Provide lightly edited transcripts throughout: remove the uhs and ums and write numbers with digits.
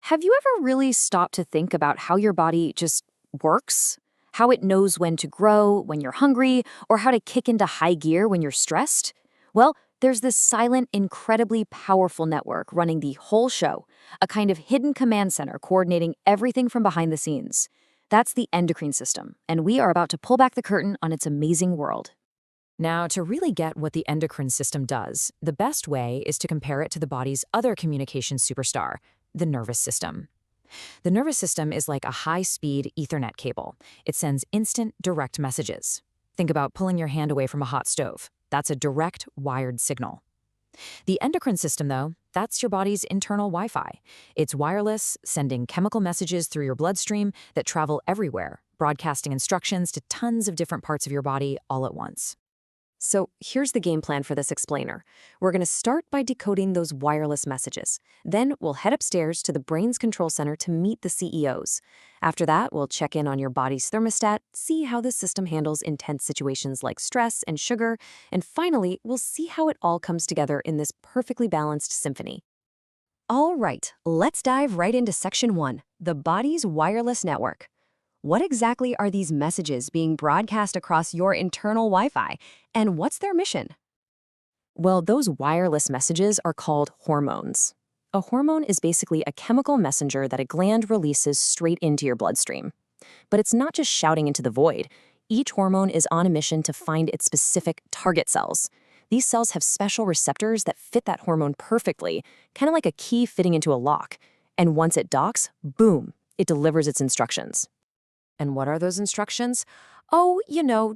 Have you ever really stopped to think about how your body just works? How it knows when to grow, when you're hungry, or how to kick into high gear when you're stressed? Well, there's this silent, incredibly powerful network running the whole show, a kind of hidden command center coordinating everything from behind the scenes. That's the endocrine system, and we are about to pull back the curtain on its amazing world. Now, to really get what the endocrine system does, the best way is to compare it to the body's other communication superstar, the nervous system. The nervous system is like a high-speed Ethernet cable. It sends instant, direct messages. Think about pulling your hand away from a hot stove. That's a direct, wired signal. The endocrine system, though, that's your body's internal Wi-Fi. It's wireless, sending chemical messages through your bloodstream that travel everywhere, broadcasting instructions to tons of different parts of your body all at once. So here's the game plan for this explainer. We're going to start by decoding those wireless messages. Then we'll head upstairs to the brain's control center to meet the CEOs. After that, we'll check in on your body's thermostat, see how the system handles intense situations like stress and sugar, and finally, we'll see how it all comes together in this perfectly balanced symphony. All right, let's dive right into Section 1, the body's wireless network. What exactly are these messages being broadcast across your internal Wi-Fi, and what's their mission? Well, those wireless messages are called hormones. A hormone is basically a chemical messenger that a gland releases straight into your bloodstream. But it's not just shouting into the void. Each hormone is on a mission to find its specific target cells. These cells have special receptors that fit that hormone perfectly, kind of like a key fitting into a lock. And once it docks, boom, it delivers its instructions. And what are those instructions? Oh,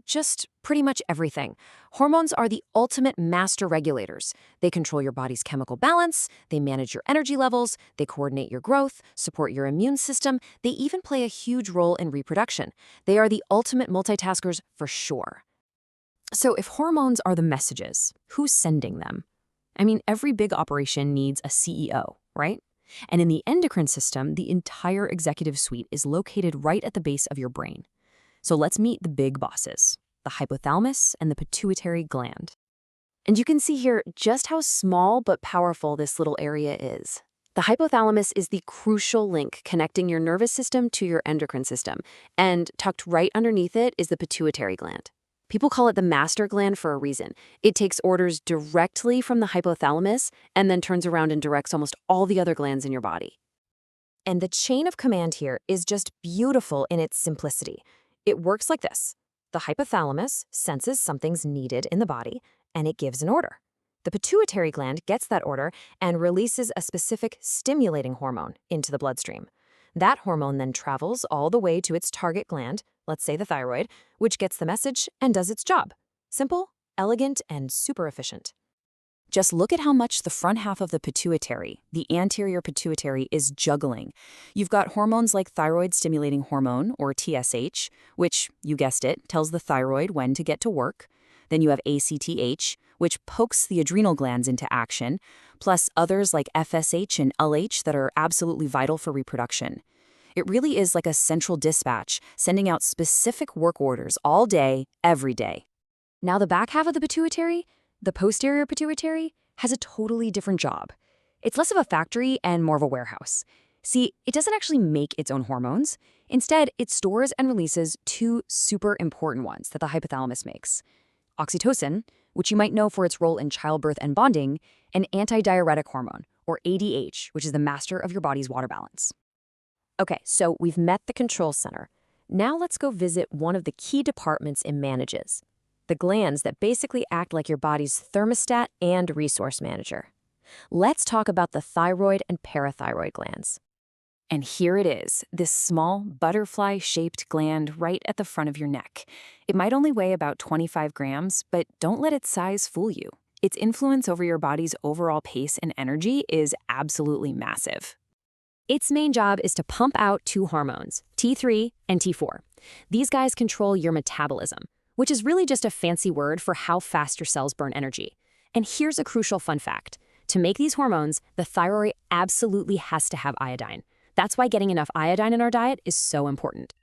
just pretty much everything. Hormones are the ultimate master regulators. They control your body's chemical balance, they manage your energy levels, they coordinate your growth, support your immune system, they even play a huge role in reproduction. They are the ultimate multitaskers for sure. So if hormones are the messages, who's sending them? I mean, every big operation needs a CEO, right? And in the endocrine system, the entire executive suite is located right at the base of your brain. So let's meet the big bosses, the hypothalamus and the pituitary gland. And you can see here just how small but powerful this little area is. The hypothalamus is the crucial link connecting your nervous system to your endocrine system, and tucked right underneath it is the pituitary gland. People call it the master gland for a reason. It takes orders directly from the hypothalamus and then turns around and directs almost all the other glands in your body. And the chain of command here is just beautiful in its simplicity. It works like this. The hypothalamus senses something's needed in the body, and it gives an order. The pituitary gland gets that order and releases a specific stimulating hormone into the bloodstream. That hormone then travels all the way to its target gland, let's say the thyroid, which gets the message and does its job. Simple, elegant, and super efficient. Just look at how much the front half of the pituitary, the anterior pituitary, is juggling. You've got hormones like thyroid-stimulating hormone, or TSH, which, you guessed it, tells the thyroid when to get to work. Then you have ACTH, which pokes the adrenal glands into action, plus others like FSH and LH that are absolutely vital for reproduction. It really is like a central dispatch, sending out specific work orders all day, every day. Now the back half of the pituitary, the posterior pituitary, has a totally different job. It's less of a factory and more of a warehouse. See, it doesn't actually make its own hormones. Instead, it stores and releases two super important ones that the hypothalamus makes. Oxytocin, which you might know for its role in childbirth and bonding, and antidiuretic hormone, or ADH, which is the master of your body's water balance. Okay, so we've met the control center. Now let's go visit one of the key departments it manages, the glands that basically act like your body's thermostat and resource manager. Let's talk about the thyroid and parathyroid glands. And here it is, this small, butterfly-shaped gland right at the front of your neck. It might only weigh about 25 grams, but don't let its size fool you. Its influence over your body's overall pace and energy is absolutely massive. Its main job is to pump out two hormones, T3 and T4. These guys control your metabolism, which is really just a fancy word for how fast your cells burn energy. And here's a crucial fun fact. To make these hormones, the thyroid absolutely has to have iodine. That's why getting enough iodine in our diet is so important.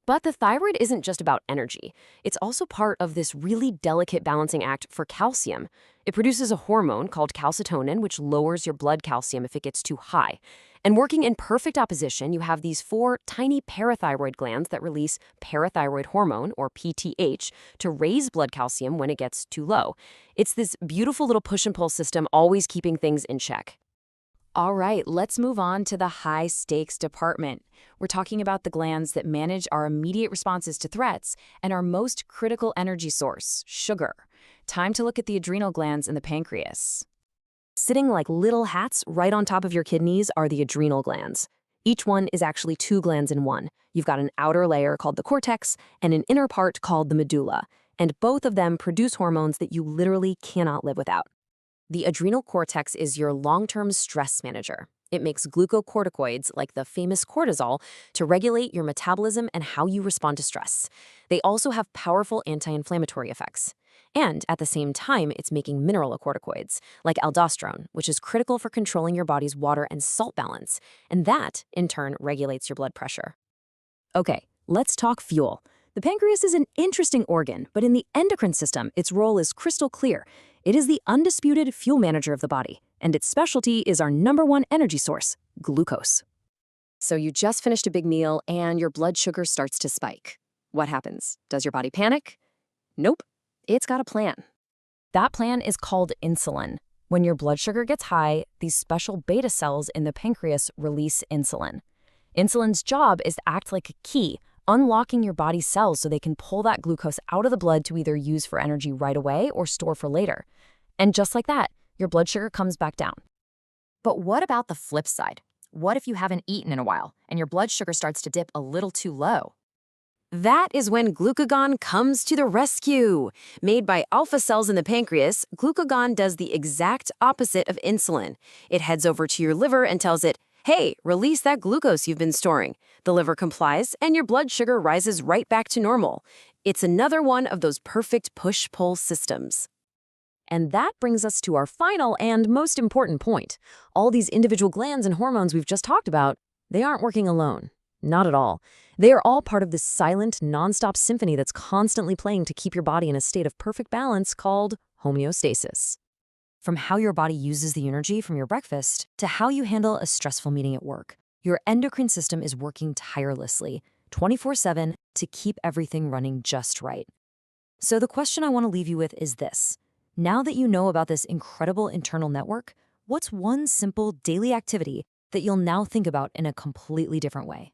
But the thyroid isn't just about energy. It's also part of this really delicate balancing act for calcium. It produces a hormone called calcitonin, which lowers your blood calcium if it gets too high. And working in perfect opposition, you have these four tiny parathyroid glands that release parathyroid hormone, or PTH, to raise blood calcium when it gets too low. It's this beautiful little push and pull system, always keeping things in check. All right, let's move on to the high-stakes department. We're talking about the glands that manage our immediate responses to threats and our most critical energy source, sugar. Time to look at the adrenal glands and the pancreas. Sitting like little hats right on top of your kidneys are the adrenal glands. Each one is actually two glands in one. You've got an outer layer called the cortex and an inner part called the medulla, and both of them produce hormones that you literally cannot live without. The adrenal cortex is your long-term stress manager. It makes glucocorticoids, like the famous cortisol, to regulate your metabolism and how you respond to stress. They also have powerful anti-inflammatory effects. And at the same time, it's making mineralocorticoids, like aldosterone, which is critical for controlling your body's water and salt balance. And that, in turn, regulates your blood pressure. Okay, let's talk fuel. The pancreas is an interesting organ, but in the endocrine system, its role is crystal clear. It is the undisputed fuel manager of the body, and its specialty is our #1 energy source, glucose. So you just finished a big meal and your blood sugar starts to spike. What happens? Does your body panic? Nope. It's got a plan. That plan is called insulin. When your blood sugar gets high, these special beta cells in the pancreas release insulin. Insulin's job is to act like a key, unlocking your body's cells so they can pull that glucose out of the blood to either use for energy right away or store for later. And just like that, your blood sugar comes back down. But what about the flip side? What if you haven't eaten in a while and your blood sugar starts to dip a little too low? That is when glucagon comes to the rescue. Made by alpha cells in the pancreas, glucagon does the exact opposite of insulin. It heads over to your liver and tells it, hey, release that glucose you've been storing. The liver complies, and your blood sugar rises right back to normal. It's another one of those perfect push-pull systems. And that brings us to our final and most important point. All these individual glands and hormones we've just talked about, they aren't working alone. Not at all. They are all part of this silent, nonstop symphony that's constantly playing to keep your body in a state of perfect balance called homeostasis. From how your body uses the energy from your breakfast to how you handle a stressful meeting at work, your endocrine system is working tirelessly, 24/7, to keep everything running just right. So the question I want to leave you with is this. Now that you know about this incredible internal network, what's one simple daily activity that you'll now think about in a completely different way?